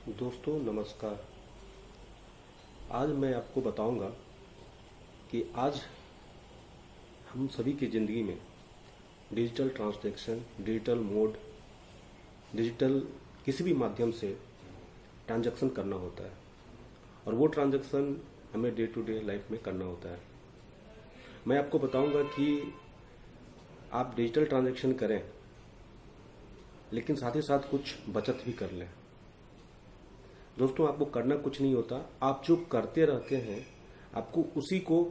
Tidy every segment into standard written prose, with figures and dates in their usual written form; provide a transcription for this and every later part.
दोस्तों नमस्कार। आज मैं आपको बताऊंगा कि आज हम सभी की ज़िंदगी में digital transaction, digital mode, digital किसी भी माध्यम से ट्रांजैक्शन करना होता है और वो ट्रांजैक्शन हमें डे टू डे लाइफ में करना होता है। मैं आपको बताऊंगा कि आप डिजिटल ट्रांजैक्शन करें लेकिन साथ ही साथ कुछ बचत भी कर लें। दोस्तों आपको करना कुछ नहीं होता, आप जो करते रहते हैं आपको उसी को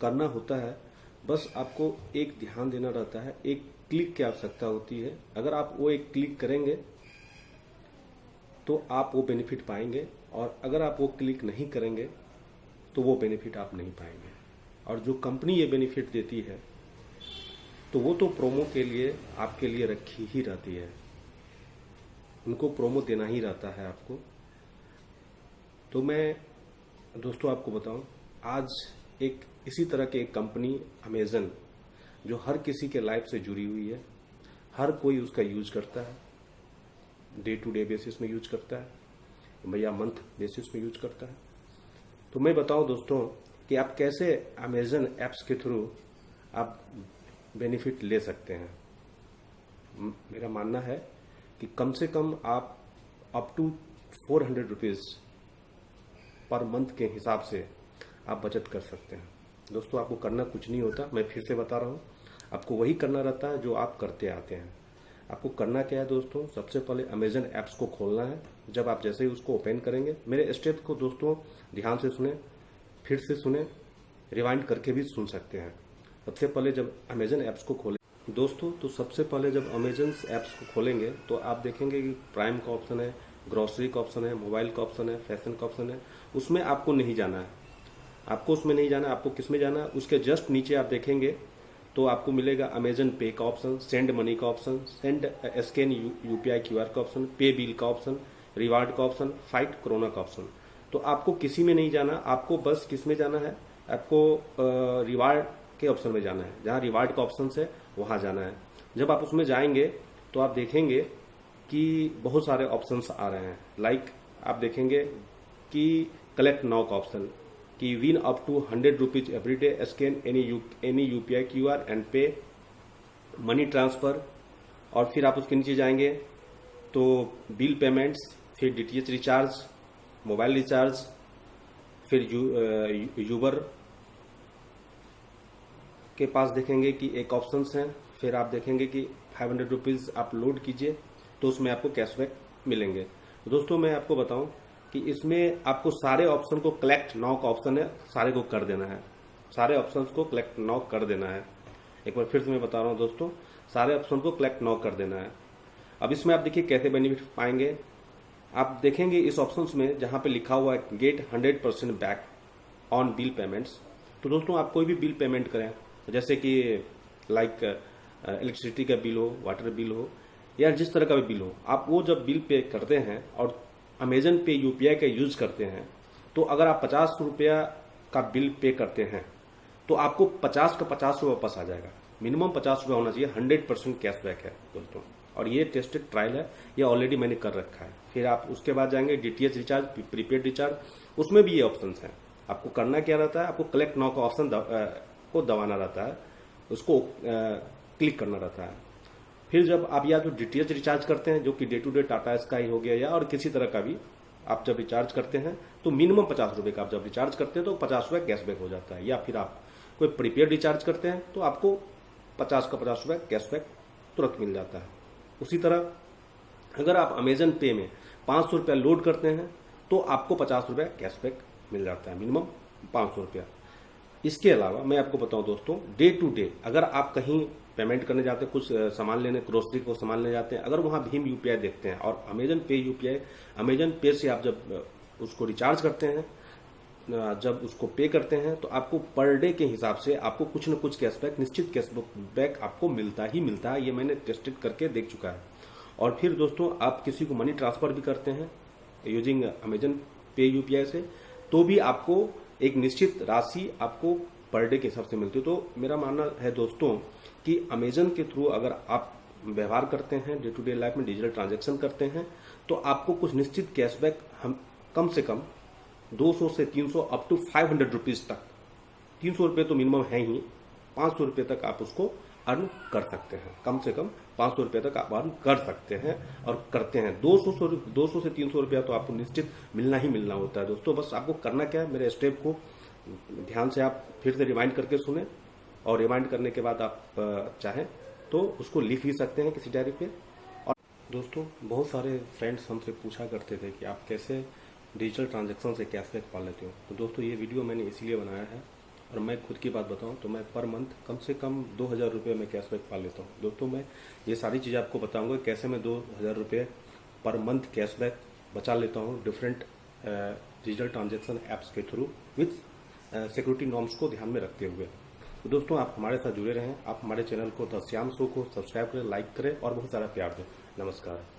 करना होता है। बस आपको एक ध्यान देना रहता है, एक क्लिक की आवश्यकता होती है। अगर आप वो एक क्लिक करेंगे तो आप वो बेनिफिट पाएंगे और अगर आप वो क्लिक नहीं करेंगे तो वो बेनिफिट आप नहीं पाएंगे। और जो कंपनी ये बेनिफिट देती है तो वो तो प्रोमो के लिए आपके लिए रखी ही रहती है, उनको प्रोमो देना ही रहता है आपको। तो मैं दोस्तों आपको बताऊं, आज एक इसी तरह की एक कंपनी अमेज़न जो हर किसी के लाइफ से जुड़ी हुई है, हर कोई उसका यूज करता है, डे टू डे बेसिस में यूज करता है या मंथ बेसिस में यूज करता है। तो मैं बताऊं दोस्तों कि आप कैसे अमेज़न ऐप्स के थ्रू आप बेनिफिट ले सकते हैं। मेरा मानना है कि कम से कम आप up to 400 rupees per month के हिसाब से आप बचत कर सकते हैं। दोस्तों आपको करना कुछ नहीं होता, मैं फिर से बता रहा हूँ, आपको वही करना रहता है जो आप करते आते हैं। आपको करना क्या है दोस्तों, सबसे पहले अमेज़न ऐप्स को खोलना है। जब आप जैसे ही उसको ओपन करेंगे, मेरे स्टेप को दोस्तों ध्यान से सुने, फिर से सुने, रिवाइंड करके भी सुन सकते हैं। सबसे पहले जब अमेज़न ऐप्स को खोलें दोस्तों, तो सबसे पहले जब अमेज़न ऐप्स को खोलेंगे तो आप देखेंगे कि प्राइम का ऑप्शन है, ग्रॉसरी का ऑप्शन है, मोबाइल का ऑप्शन है, फैशन का ऑप्शन है। उसमें आपको नहीं जाना है, आपको उसमें नहीं जाना है। आपको किस में जाना है, उसके जस्ट नीचे आप देखेंगे तो आपको मिलेगा अमेज़न पे का ऑप्शन, सेंड मनी का option, send scan UPI QR का ऑप्शन, पे बिल का ऑप्शन, रिवार्ड का ऑप्शन, फाइट कोरोना का ऑप्शन। तो आपको किसी में नहीं जाना, आपको बस किस में जाना है, आपको रिवार्ड के ऑप्शन में जाना है। जहाँ रिवार्ड का ऑप्शन है वहाँ जाना है। जब आप उसमें जाएंगे तो आप देखेंगे कि बहुत सारे ऑप्शंस आ रहे हैं। लाइक आप देखेंगे कि कलेक्ट नाउ का ऑप्शन, कि win up to 100 rupees every day, scan any UPI QR and pay, money transfer. और फिर आप उसके नीचे जाएंगे तो बिल पेमेंट्स, फिर डीटीएच रिचार्ज, मोबाइल रिचार्ज, फिर यूबर के पास देखेंगे कि एक ऑप्शंस हैं। फिर आप देखेंगे कि 500 रुपीज़ आप लोड कीजिए तो उसमें आपको कैशबैक मिलेंगे। दोस्तों मैं आपको बताऊं कि इसमें आपको सारे ऑप्शन को कलेक्ट नाउ का ऑप्शन है, सारे को कर देना है, सारे ऑप्शंस को कलेक्ट नाउ कर देना है। एक बार फिर से मैं बता रहा हूं दोस्तों, सारे ऑप्शन को कलेक्ट नाउ कर देना है। अब इसमें आप देखिए कैसे बेनिफिट पाएंगे। आप देखेंगे इस ऑप्शंस में जहां पे लिखा हुआ है get 100% back on bill payments. तो दोस्तों आप कोई भी बिल पेमेंट करें, जैसे कि लाइक इलेक्ट्रिसिटी का बिल हो, वाटर बिल हो, या जिस तरह का भी बिल हो, आप वो जब बिल पे करते हैं और अमेज़न पे यूपीआई का यूज करते हैं, तो अगर आप 50 रुपया का बिल पे करते हैं तो आपको 50 का 50 रुपये वापस आ जाएगा। मिनिमम 50 रुपये होना चाहिए। 100% कैशबैक है दोस्तों, और ये टेस्टेड ट्रायल है, ये ऑलरेडी मैंने कर रखा है। फिर आप उसके बाद जाएंगे डीटीएच रिचार्ज, प्रीपेड रिचार्ज, उसमें भी ये ऑप्शन हैं। आपको करना क्या रहता है, आपको कलेक्ट नाउ का ऑप्शन को दबाना रहता है, उसको क्लिक करना रहता है। फिर जब आप या तो डीटीएच रिचार्ज करते हैं, जो कि day to day Tata sky हो गया या और किसी तरह का भी आप जब रिचार्ज करते हैं तो मिनिमम 50 रुपये का आप जब रिचार्ज करते हैं तो 50 रुपये कैशबैक हो जाता है। या फिर आप कोई प्रीपेड रिचार्ज करते हैं तो आपको 50 का 50 रुपये कैशबैक तुरंत मिल जाता है। उसी तरह अगर आप अमेज़न पे में 500 रुपया लोड करते हैं तो आपको 50 रुपये कैशबैक मिल जाता है, मिनिमम 500 रुपया। इसके अलावा मैं आपको बताऊं दोस्तों, डे टू डे अगर आप कहीं पेमेंट करने जाते हैं, कुछ सामान लेने, ग्रोसरी को सामान लेने जाते हैं, अगर वहां भीम यूपीआई देखते हैं और अमेज़न पे यूपीआई, अमेज़न पे से आप जब उसको रिचार्ज करते हैं, जब उसको पे करते हैं, तो आपको पर डे के हिसाब से आपको कुछ न कुछ कैशबैक, निश्चित कैशबैक आपको मिलता ही मिलता है। ये मैंने टेस्टेड करके देख चुका है। और फिर दोस्तों आप किसी को मनी ट्रांसफर भी करते हैं यूजिंग अमेज़न पे यूपीआई से, तो भी आपको एक निश्चित राशि आपको पर डे के हिसाब से मिलती है। तो मेरा मानना है दोस्तों कि अमेज़न के थ्रू अगर आप व्यवहार करते हैं, डे टू डे लाइफ में डिजिटल ट्रांजैक्शन करते हैं, तो आपको कुछ निश्चित कैशबैक हम कम से कम 200 से 300 अप टू 500 रुपीज तक, 300 रुपये तो मिनिमम है ही, 500 रुपये तक आप उसको अर्न कर सकते हैं। कम से कम 500 रुपये तक आप अर्न कर सकते हैं और करते हैं। 200 से 300 रुपया तो आपको निश्चित मिलना ही मिलना होता है दोस्तों। बस आपको करना क्या है, मेरे स्टेप को ध्यान से आप फिर से रिमाइंड करके सुने, और रिमाइंड करने के बाद आप चाहें तो उसको लिख भी सकते हैं किसी डायरी पे। और दोस्तों बहुत सारे फ्रेंड्स हमसे पूछा करते थे कि आप कैसे डिजिटल ट्रांजैक्शन से कैशबैक पा लेते हो। तो दोस्तों ये वीडियो मैंने इसलिए बनाया है, और मैं खुद की बात बताऊं तो मैं पर मंथ कम से कम 2000 रुपये में कैशबैक पा लेता हूं। दोस्तों मैं ये सारी चीज़ें आपको बताऊंगा कैसे मैं 2000 रुपये पर मंथ कैशबैक बचा लेता हूं डिफरेंट डिजिटल ट्रांजैक्शन ऐप्स के थ्रू विथ सिक्योरिटी नॉर्म्स को ध्यान में रखते हुए। तो दोस्तों आप हमारे साथ जुड़े रहें, आप हमारे चैनल को द श्याम शो को सब्सक्राइब करें, लाइक करें और बहुत सारा प्यार दें। नमस्कार।